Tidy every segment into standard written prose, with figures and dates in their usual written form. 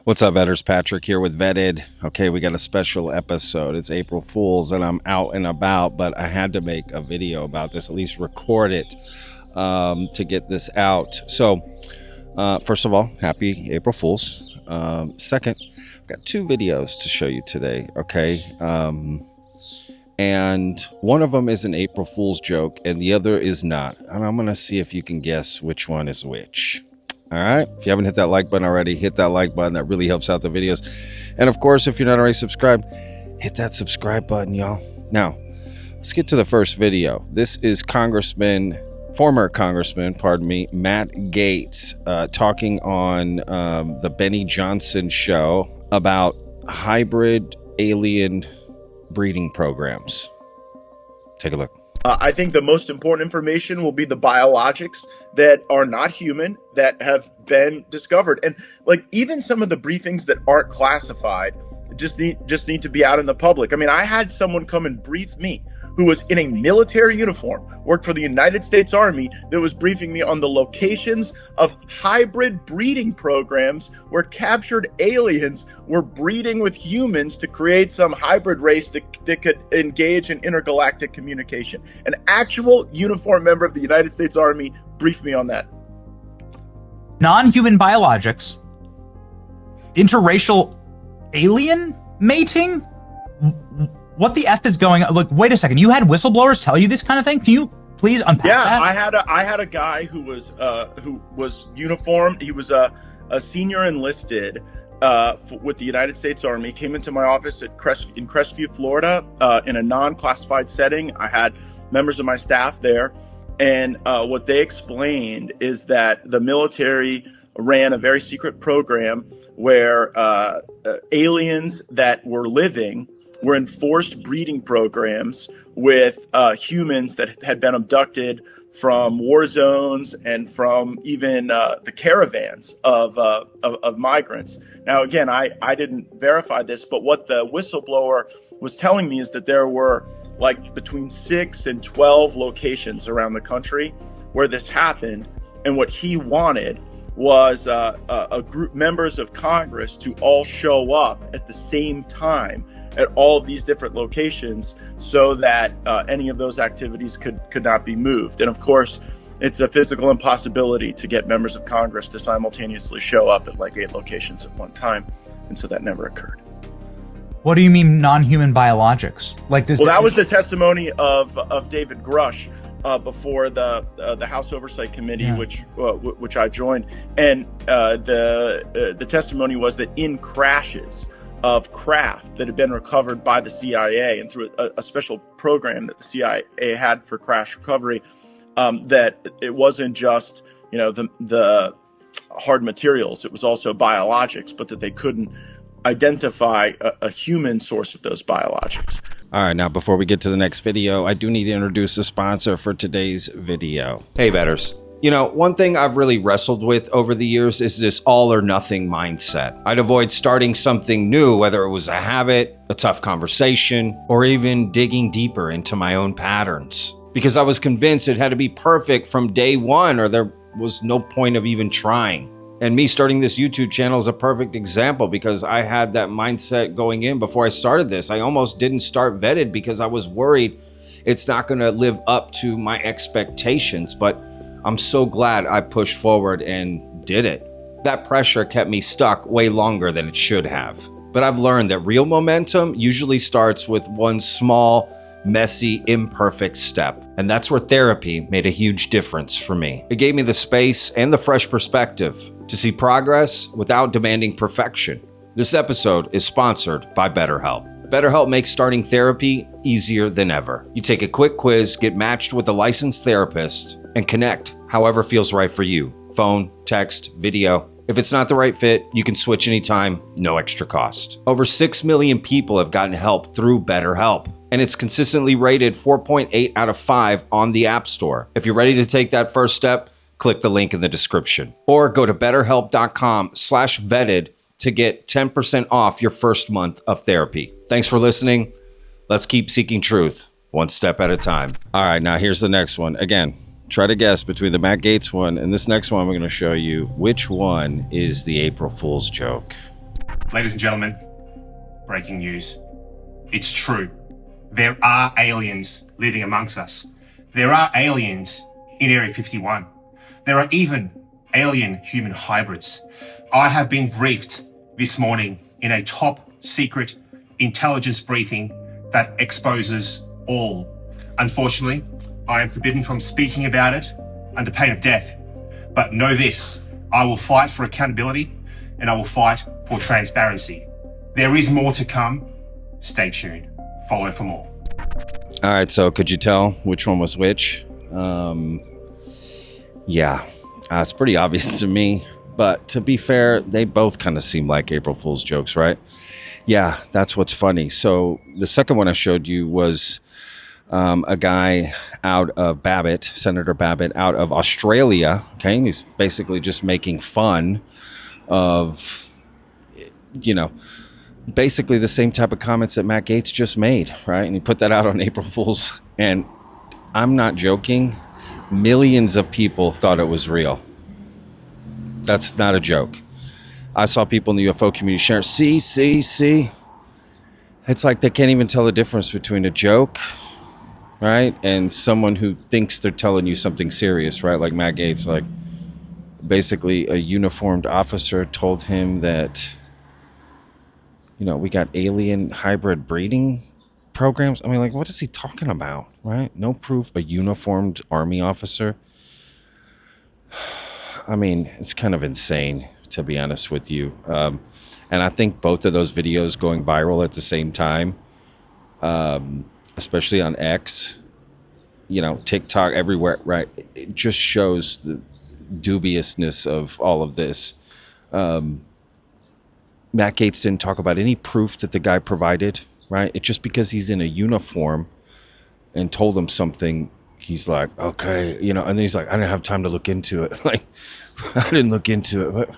What's up, Vetters? Patrick here with Vetted. Okay, we got a special episode. It's April Fool's and I'm out and about, but I had to make a video about this, at least record it to get this out. So, first of all, happy April Fool's. Second, I've got two videos to show you today, okay? And one of them is an April Fool's joke and the other is not. And I'm going to see if you can guess which one is which. All right. If you haven't hit that like button already, hit that like button. That really helps out the videos. And of course, if you're not already subscribed, hit that subscribe button, y'all. Now, let's get to the first video. This is former Congressman, Matt Gaetz, talking on the Benny Johnson show about hybrid alien breeding programs. Take a look. I think the most important information will be the biologics that are not human that have been discovered. And like even some of the briefings that aren't classified just need to be out in the public. I mean, I had someone come and brief me who was in a military uniform, worked for the United States Army, that was briefing me on the locations of hybrid breeding programs where captured aliens were breeding with humans to create some hybrid race that could engage in intergalactic communication. An actual uniformed member of the United States Army briefed me on that. Non-human biologics, interracial alien mating. What the F is going on? Look, wait a second. You had whistleblowers tell you this kind of thing? Can you please unpack that? Yeah, I had a guy who was uniformed. He was a senior enlisted with the United States Army. Came into my office in Crestview, Florida, in a non-classified setting. I had members of my staff there, and what they explained is that the military ran a very secret program where aliens that were living were in forced breeding programs with humans that had been abducted from war zones and from even the caravans of migrants. Now, again, I didn't verify this, but what the whistleblower was telling me is that there were like between 6 and 12 locations around the country where this happened. And what he wanted was a group, members of Congress, to all show up at the same time at all of these different locations so that any of those activities could not be moved. And of course, it's a physical impossibility to get members of Congress to simultaneously show up at like 8 locations at one time. And so that never occurred. What do you mean non-human biologics? Like this? Well, that was the testimony of David Grush before the House Oversight Committee, Yeah. which I joined. And the testimony was that in crashes of craft that had been recovered by the CIA and through a special program that the CIA had for crash recovery, that it wasn't just the hard materials, it was also biologics, but that they couldn't identify a human source of those biologics. All right, now before we get to the next video, I do need to introduce the sponsor for today's video. Hey, Vetters. You know, one thing I've really wrestled with over the years is this all or nothing mindset. I'd avoid starting something new, whether it was a habit, a tough conversation, or even digging deeper into my own patterns, because I was convinced it had to be perfect from day one or there was no point of even trying. And me starting this YouTube channel is a perfect example because I had that mindset going in before I started this. I almost didn't start Vetted because I was worried it's not going to live up to my expectations, but I'm so glad I pushed forward and did it. That pressure kept me stuck way longer than it should have. But I've learned that real momentum usually starts with one small, messy, imperfect step. And that's where therapy made a huge difference for me. It gave me the space and the fresh perspective to see progress without demanding perfection. This episode is sponsored by BetterHelp. BetterHelp makes starting therapy easier than ever. You take a quick quiz, get matched with a licensed therapist, and connect however feels right for you. Phone, text, video. If it's not the right fit, you can switch anytime, no extra cost. Over 6 million people have gotten help through BetterHelp, and it's consistently rated 4.8 out of 5 on the App Store. If you're ready to take that first step, click the link in the description. Or go to betterhelp.com/vetted to get 10% off your first month of therapy. Thanks for listening. Let's keep seeking truth, one step at a time. All right, now here's the next one. Again, try to guess between the Matt Gaetz one and this next one. We're going to show you which one is the April Fool's joke. Ladies and gentlemen, breaking news. It's true. There are aliens living amongst us. There are aliens in Area 51. There are even alien human hybrids. I have been briefed this morning in a top secret intelligence briefing that exposes all. Unfortunately, I am forbidden from speaking about it under pain of death. But know this, I will fight for accountability and I will fight for transparency. There is more to come. Stay tuned. Follow for more. All right, so could you tell which one was which? Yeah, it's pretty obvious to me. But to be fair, they both kind of seem like April Fool's jokes, right? Yeah, that's what's funny. So the second one I showed you was a guy out of Babet, Senator Babet, out of Australia. Okay, he's basically just making fun of, basically the same type of comments that Matt Gaetz just made, right? And he put that out on April Fool's, and I'm not joking. Millions of people thought it was real. That's not a joke. I saw people in the UFO community sharing, see. It's like they can't even tell the difference between a joke, right, and someone who thinks they're telling you something serious, right? Like Matt Gaetz, like basically a uniformed officer told him that, we got alien hybrid breeding programs. I mean, like, what is he talking about, right? No proof. A uniformed army officer. I mean, it's kind of insane, to be honest with you. And I think both of those videos going viral at the same time, especially on X, TikTok, everywhere, right? It just shows the dubiousness of all of this. Matt Gaetz didn't talk about any proof that the guy provided, right? It's just because he's in a uniform and told him something, he's like, okay, and then he's like, I didn't have time to look into it. Like, I didn't look into it.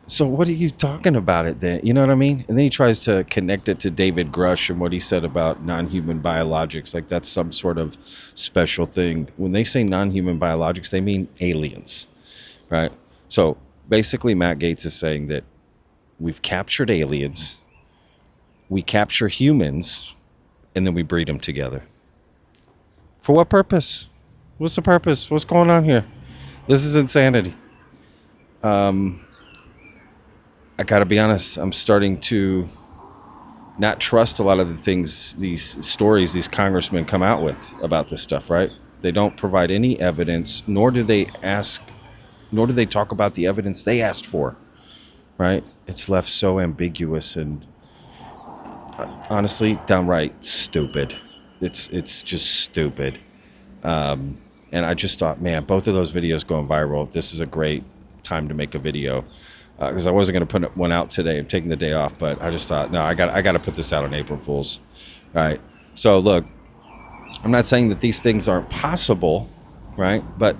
So what are you talking about it then? You know what I mean? And then he tries to connect it to David Grush and what he said about non-human biologics. Like that's some sort of special thing. When they say non-human biologics, they mean aliens, right? So basically Matt Gaetz is saying that we've captured aliens, we capture humans, and then we breed them together. For what purpose? What's the purpose? What's going on here? This is insanity. I gotta be honest, I'm starting to not trust a lot of the things, these stories these congressmen come out with about this stuff, right? They don't provide any evidence, nor do they talk about the evidence they asked for, right? It's left so ambiguous and honestly, downright stupid. It's just stupid. And I just thought, man, both of those videos going viral, this is a great time to make a video. Because I wasn't going to put one out today. I'm taking the day off, but I just thought, no, I got to put this out on April Fool's. Right? So look, I'm not saying that these things aren't possible, right? But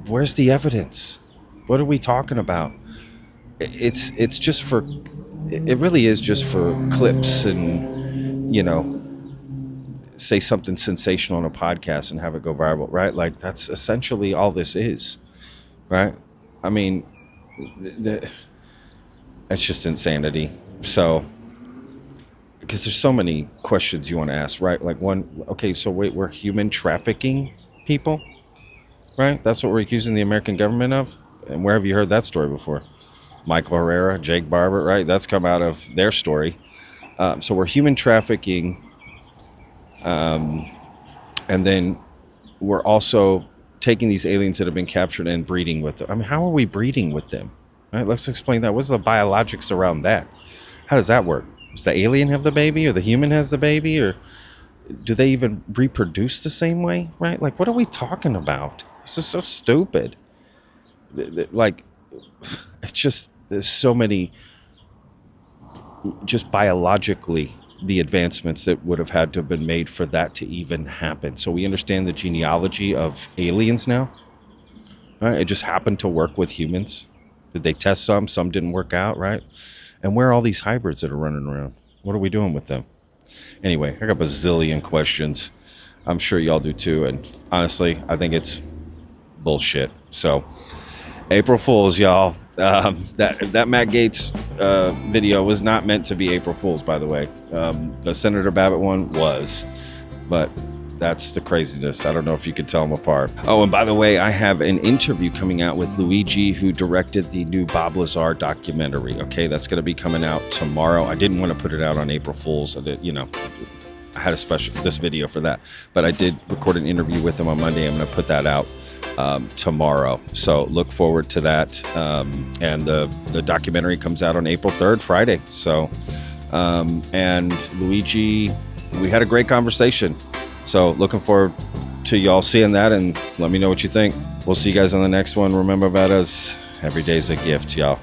where's the evidence? What are we talking about? It's just for, it really is just for clips and, say something sensational on a podcast and have it go viral, right? Like that's essentially all this is, right? I mean, it's just insanity. So, because there's so many questions you want to ask, right? Like one, okay, so wait, we're human trafficking people, right? That's what we're accusing the American government of? And where have you heard that story before? Michael Herrera, Jake Barber, right? That's come out of their story. So we're human trafficking, and then we're also taking these aliens that have been captured and breeding with them. I mean, how are we breeding with them? All right, let's explain that. What's the biologics around that? How does that work? Does the alien have the baby or the human has the baby? Or do they even reproduce the same way? Right? Like, what are we talking about? This is so stupid. Like, it's just, there's so many, just biologically, the advancements that would have had to have been made for that to even happen. So we understand the genealogy of aliens now. Right? It just happened to work with humans. Did they test some? Some didn't work out, right? And where are all these hybrids that are running around? What are we doing with them? Anyway, I got a bazillion questions. I'm sure y'all do too. And honestly, I think it's bullshit. So April Fools, y'all. That Matt Gaetz video was not meant to be April Fools, by the way. The Senator Babet one was, but that's the craziness. I don't know if you could tell them apart. Oh, and by the way, I have an interview coming out with Luigi, who directed the new Bob Lazar documentary. Okay, that's going to be coming out tomorrow. I didn't want to put it out on April Fools. I had this video for that, but I did record an interview with him on Monday. I'm going to put that out tomorrow, so look forward to that. And the documentary comes out on April 3rd, Friday. So and Luigi, we had a great conversation, so looking forward to y'all seeing that, and let me know what you think. We'll see you guys on the next one. Remember about us, every day's a gift, y'all.